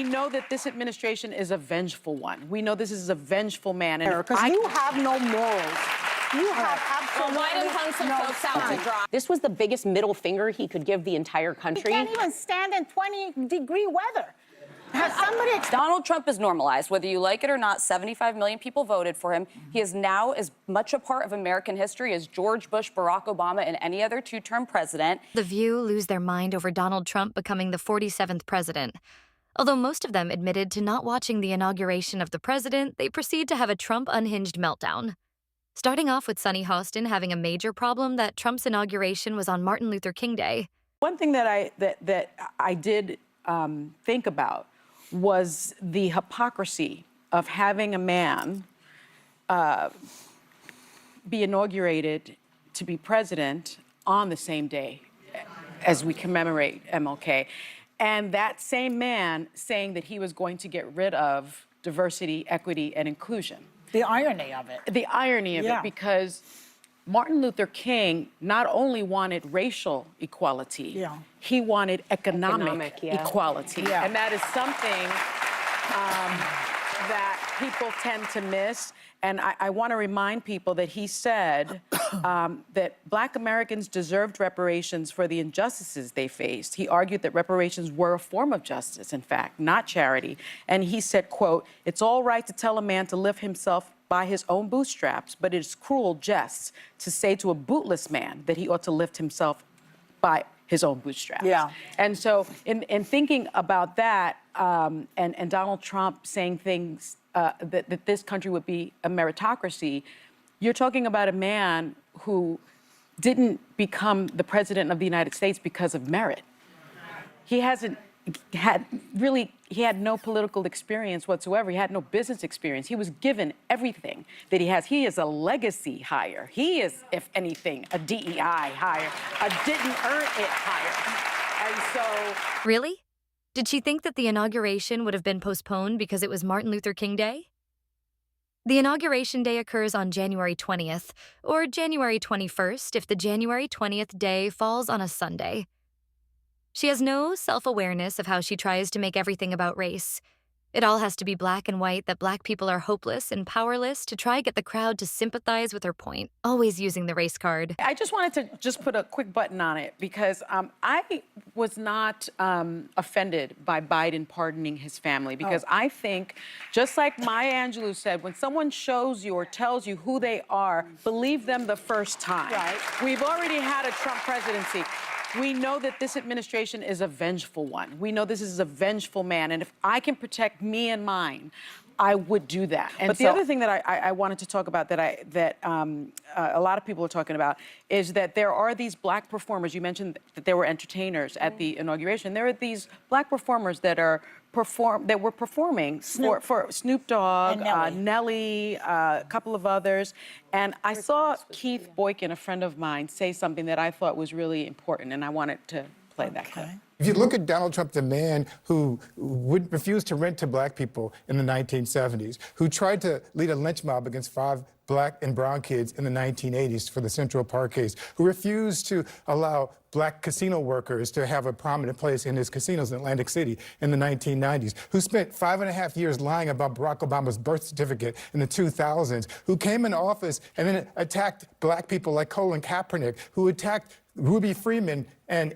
We know that this administration is a vengeful one. We know this is a vengeful man. Because you have no morals. You have absolutely Biden hung some folks out to dry. This was the biggest middle finger he could give the entire country. He can't even stand in 20-degree weather. Has somebody... Donald Trump is normalized. Whether you like it or not, 75 million people voted for him. He is now as much a part of American history as George Bush, Barack Obama, and any other two-term president. The View lose their mind over Donald Trump becoming the 47th president. Although most of them admitted to not watching the inauguration of the president, they proceed to have a Trump Unhinged meltdown. Starting off with Sunny Hostin having a major problem that Trump's inauguration was on Martin Luther King Day. One thing that I did think about was the hypocrisy of having a man be inaugurated to be president on the same day as we commemorate MLK. And that same man saying that he was going to get rid of diversity, equity, and inclusion. The irony of it. The irony of it, because Martin Luther King not only wanted racial equality, he wanted economic equality. And that is something that people tend to miss. And I want to remind people that he said that Black Americans deserved reparations for the injustices they faced. He argued that reparations were a form of justice, in fact, not charity. And he said, quote, "It's all right to tell a man to lift himself by his own bootstraps, but it's cruel jest to say to a bootless man that he ought to lift himself by his own bootstraps." And so in thinking about that, and Donald Trump saying things that this country would be a meritocracy, you're talking about a man who didn't become the president of the United States because of merit. He hasn't had he had no political experience whatsoever. He had no business experience. He was given everything that he has. He is a legacy hire. He is, if anything, a DEI hire, a didn't earn it hire. And so... Really? Did she think that the inauguration would have been postponed because it was Martin Luther King Day? The inauguration day occurs on January 20th, or January 21st if the January 20th day falls on a Sunday. She has no self-awareness of how she tries to make everything about race. It all has to be black and white, that Black people are hopeless and powerless to try get the crowd to sympathize with her point, always using the race card. I just wanted to just put a quick button on it because I was not offended by Biden pardoning his family because I think, just like Maya Angelou said, when someone shows you or tells you who they are, believe them the first time. We've already had a Trump presidency. We know that this administration is a vengeful one. We know this is a vengeful man. And if I can protect me and mine, I would do that. But the other thing that I wanted to talk about that a lot of people are talking about is that there are these Black performers. You mentioned that there were entertainers at the inauguration. There are these Black performers that were performing for Snoop Dogg, Nelly, a couple of others. And I saw Keith Boykin, a friend of mine, say something that I thought was really important, and I wanted to play that clip. If you look at Donald Trump, the man who would refuse to rent to Black people in the 1970s, who tried to lead a lynch mob against 5 Black and brown kids in the 1980s for the Central Park case, who refused to allow Black casino workers to have a prominent place in his casinos in Atlantic City in the 1990s, who spent 5.5 years lying about Barack Obama's birth certificate in the 2000s, who came into office and then attacked Black people like Colin Kaepernick, who attacked Ruby Freeman and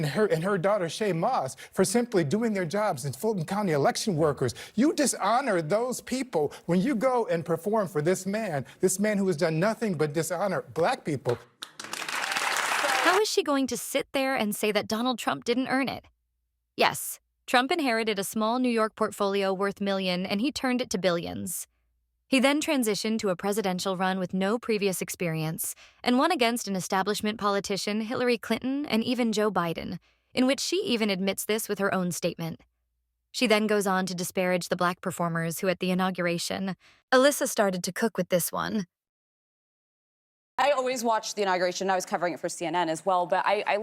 her daughter Shay Moss for simply doing their jobs as Fulton County election workers. You dishonor those people when you go and perform for this man who has done nothing but dishonor Black people. How is she going to sit there and say that Donald Trump didn't earn it? Yes, Trump inherited a small New York portfolio worth millions, and he turned it to billions. He then transitioned to a presidential run with no previous experience and won against an establishment politician, Hillary Clinton, and even Joe Biden, in which she even admits this with her own statement. She then goes on to disparage the Black performers who, at the inauguration, Alyssa started to cook with this one. I always watched the inauguration. I was covering it for CNN as well, but I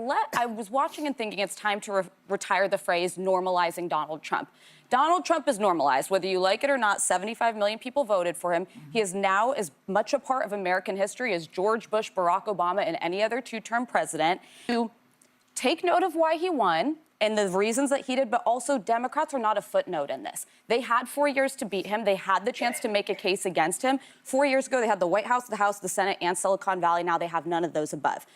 was watching and thinking it's time to retire the phrase normalizing Donald Trump. Donald Trump is normalized. Whether you like it or not, 75 million people voted for him. He is now as much a part of American history as George Bush, Barack Obama, and any other two-term president. To take note of why he won, and the reasons that he did, but also Democrats are not a footnote in this. They had 4 years to beat him. They had the chance to make a case against him. 4 years ago, they had the White House, the House, the Senate, and Silicon Valley. Now they have none of those above.